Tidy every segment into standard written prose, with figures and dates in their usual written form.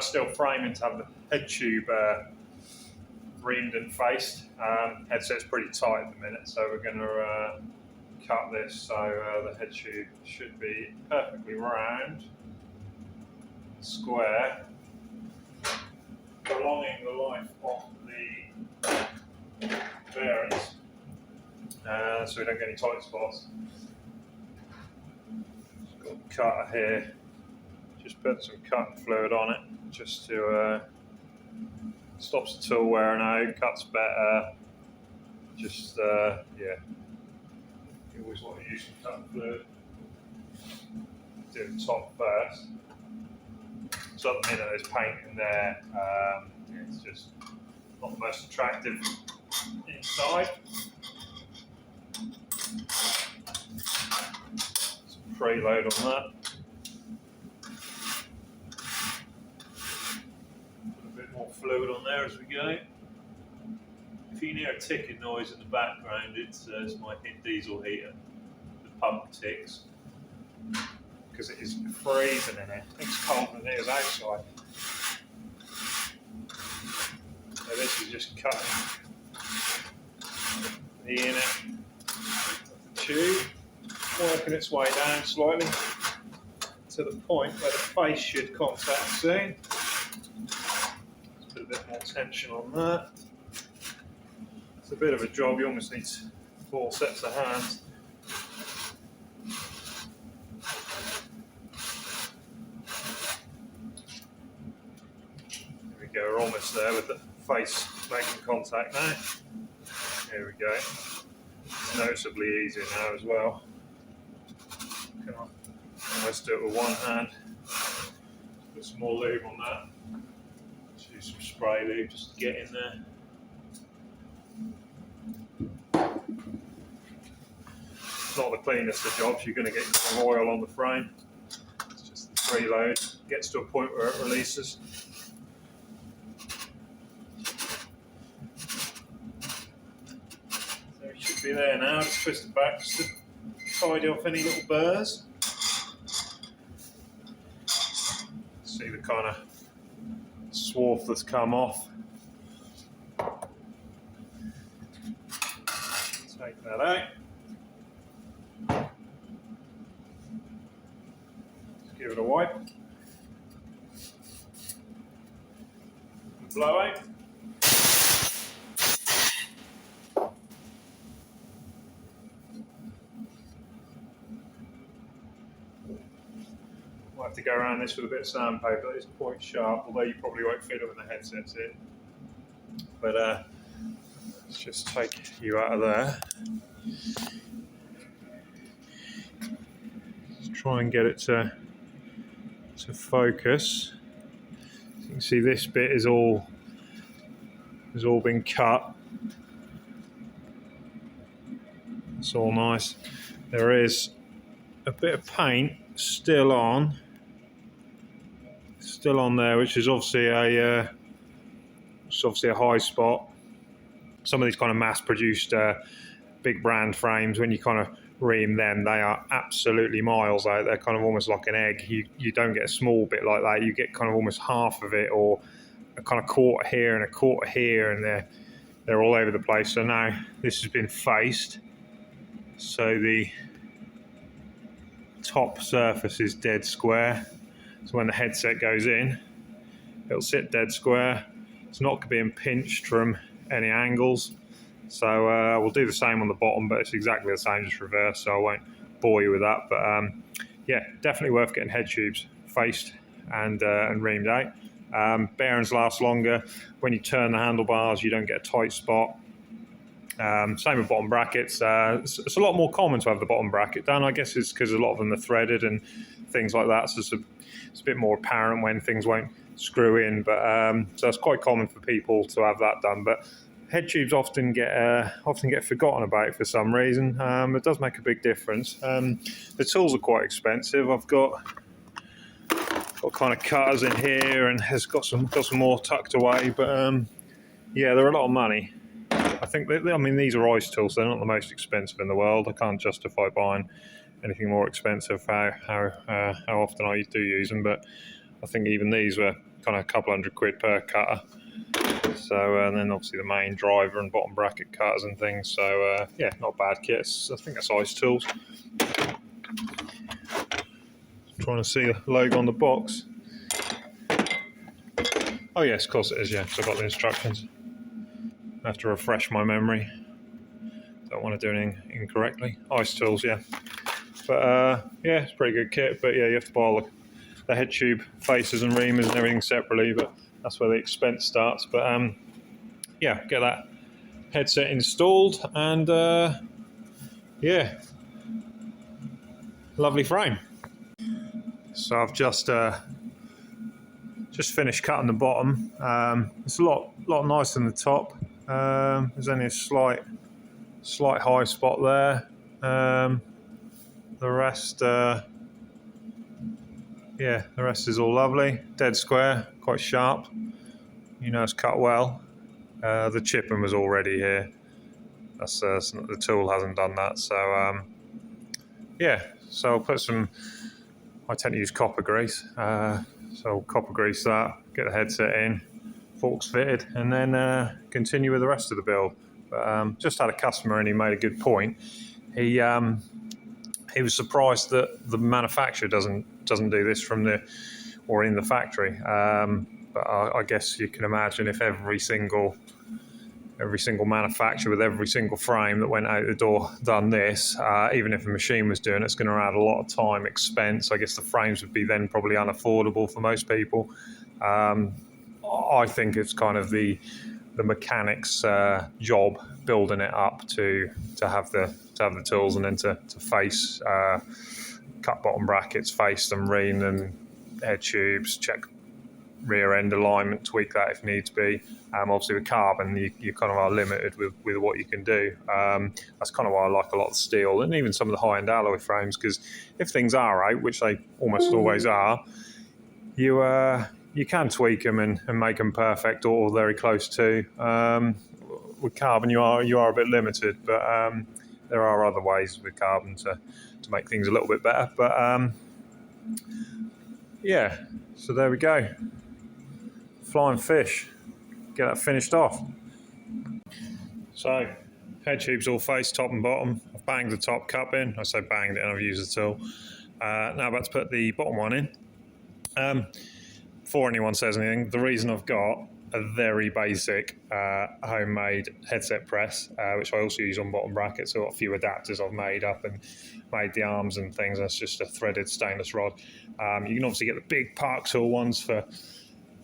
are still framing to have the head tube reamed and faced. Headset's pretty tight at the minute, so we're going to cut this so the head tube should be perfectly round, square, prolonging the life of the bearings, so we don't get any tight spots. Just got the cutter here, just put some cutting fluid on it just to stops the tool wearing out, cuts better. Just yeah, you always want to use some cutting fluid. Do the top first. So at the minute there's paint in there, it's just not the most attractive inside. Some preload on that. Put a bit more fluid on there as we go. If you can hear a ticking noise in the background, it's my diesel heater. The pump ticks. Because it is freezing in here. It's colder than it is outside. So this is just cutting the inner of the tube, working its way down slightly to the point where the face should contact soon. Let's put a bit more tension on that. It's a bit of a job, you almost need 4 sets of hands. Go, we're almost there with the face making contact now. Here we go. It's noticeably easier now as well. Come on. Let's do it with one hand. Put some more lube on that. Let's use some spray lube just to get in there. It's not the cleanest of jobs. You're going to get some oil on the frame. It's just the preload. Gets to a point where it releases. Be there now, just twist it back just to tidy off any little burrs. See the kind of swarf that's come off. Take that out. Just give it a wipe. Blow out. I'll have to go around this with a bit of sandpaper. It's quite sharp, although you probably won't feel it when the headset's in. But let's just take you out of there. Just try and get it to focus. You can see this bit has all been cut. It's all nice. There is a bit of paint still on there, which is obviously a high spot. Some of these kind of mass-produced big brand frames, when you kind of ream them, they are absolutely miles out. They're kind of almost like an egg. You don't get a small bit like that. You get kind of almost half of it, or a kind of quarter here and a quarter here, and they're all over the place. So now this has been faced, so the top surface is dead square. So when the headset goes in, it'll sit dead square. It's not being pinched from any angles. So we'll do the same on the bottom, but it's exactly the same, just reverse, so I won't bore you with that. But yeah, definitely worth getting head tubes faced and reamed out. Bearings last longer. When you turn the handlebars, you don't get a tight spot. Same with bottom brackets. It's a lot more common to have the bottom bracket done. I guess it's because a lot of them are threaded and things like that, so it's a bit more apparent when things won't screw in. But so it's quite common for people to have that done. But head tubes often get forgotten about for some reason. It does make a big difference. The tools are quite expensive. I've got kind of cutters in here, and has got some more tucked away. But yeah, they're a lot of money. I think these are ice tools. They're not the most expensive in the world. I can't justify buying anything more expensive. How often I do use them, but I think even these were kind of a couple £100 per cutter. So and then obviously the main driver and bottom bracket cutters and things. So yeah, not a bad kit. I think that's Ice Tools. Trying to see the logo on the box. Oh yes, of course it is. Yeah, so I've got the instructions. I have to refresh my memory. Don't want to do anything incorrectly. Ice Tools, yeah. But yeah, it's a pretty good kit. But yeah, you have to buy all the head tube faces and reamers and everything separately. But that's where the expense starts. But yeah, get that headset installed, and yeah, lovely frame. So I've just finished cutting the bottom. It's a lot nicer than the top. There's only a slight high spot there. The rest, yeah, the rest is all lovely. Dead square, quite sharp. You know, it's cut well. The chipping was already here. That's the tool hasn't done that. So yeah, so I'll put some. I tend to use copper grease. So I'll copper grease that, get the headset in, forks fitted, and then continue with the rest of the build. But just had a customer and he made a good point. He was surprised that the manufacturer doesn't do this from the or in the factory. But I guess you can imagine if every single manufacturer with every single frame that went out the door done this, even if a machine was doing it, it's going to add a lot of time, expense. I guess the frames would be then probably unaffordable for most people. I think it's kind of the mechanic's job building it up to have the tools, and then to face cut bottom brackets, face them, ream them, head tubes, check rear end alignment, tweak that if needs be. Obviously with carbon you kind of are limited with what you can do. That's kind of why I like a lot of steel and even some of the high-end alloy frames, because if things are out, which they almost always are, you can tweak them and make them perfect or very close to. With carbon you are a bit limited, but there are other ways with carbon to make things a little bit better. But yeah, so there we go. Flying fish. Get that finished off. So, head tube's all faced top and bottom. I've banged the top cup in. I say banged it and I've used the tool. Now about to put the bottom one in. Before anyone says anything, the reason I've got a very basic homemade headset press, which I also use on bottom brackets. So I've got a few adapters I've made up and made the arms and things. That's just a threaded stainless rod. You can obviously get the big Park Tool ones for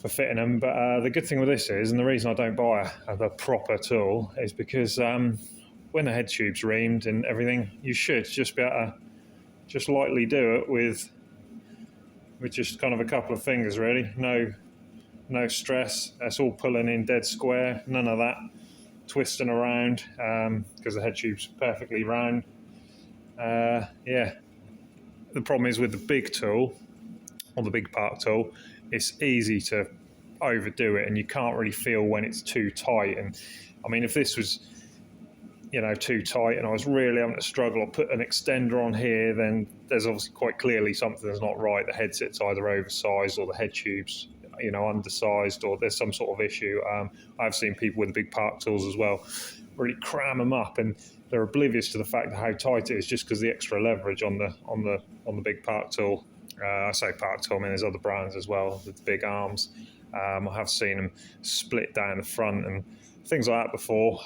fitting them, but the good thing with this is, and the reason I don't buy a proper tool, is because when the head tube's reamed and everything, you should just be able to just lightly do it with just kind of a couple of fingers, really. No stress. That's all pulling in dead square. None of that twisting around, because the head tube's perfectly round. Yeah. The problem is with the big tool, or the big Park Tool, it's easy to overdo it, and you can't really feel when it's too tight. And I mean, if this was, too tight and I was really having to struggle or put an extender on here, then there's obviously quite clearly something that's not right. The headset's either oversized or the head tube's, undersized, or there's some sort of issue. I've seen people with the big Park Tools as well really cram them up, and they're oblivious to the fact that how tight it is just because the extra leverage on the big Park Tool. I say Park Tool, I mean there's other brands as well with big arms. I have seen them split down the front and things like that before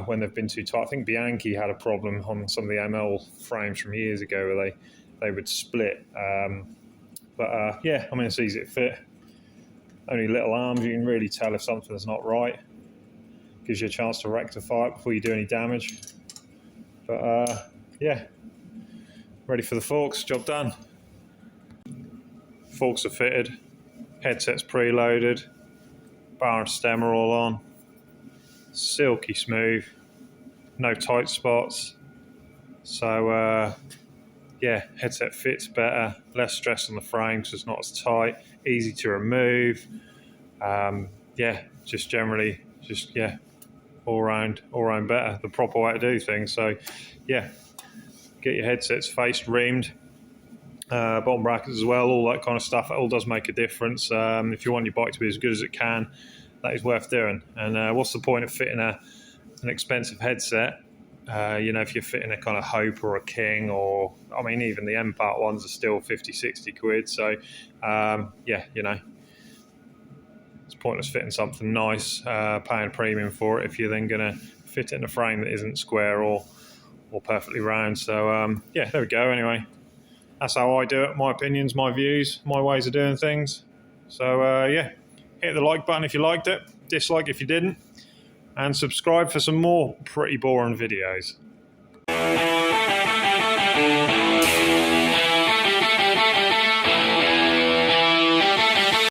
when they've been too tight. I think Bianchi had a problem on some of the ML frames from years ago where they would split. But yeah, I mean it's easy to fit. Only little arms, you can really tell if something's not right. Gives you a chance to rectify it before you do any damage. But yeah, ready for the forks, job done. Forks are fitted, headset's preloaded, bar and stem are all on, silky smooth, no tight spots. So yeah, headset fits better, less stress on the frame so it's not as tight, easy to remove. Yeah, just generally, all round better, the proper way to do things. So yeah, get your headsets faced, reamed, bottom brackets as well, all that kind of stuff. It all does make a difference. If you want your bike to be as good as it can, that is worth doing. And what's the point of fitting an expensive headset? If you're fitting a kind of Hope or a King, or I mean, even the M-Part ones are still 50-60 quid. So, it's pointless fitting something nice, paying a premium for it if you're then going to fit it in a frame that isn't square or perfectly round. So, there we go. Anyway, that's how I do it. My opinions, my views, my ways of doing things. So, hit the like button if you liked it, dislike if you didn't, and subscribe for some more pretty boring videos.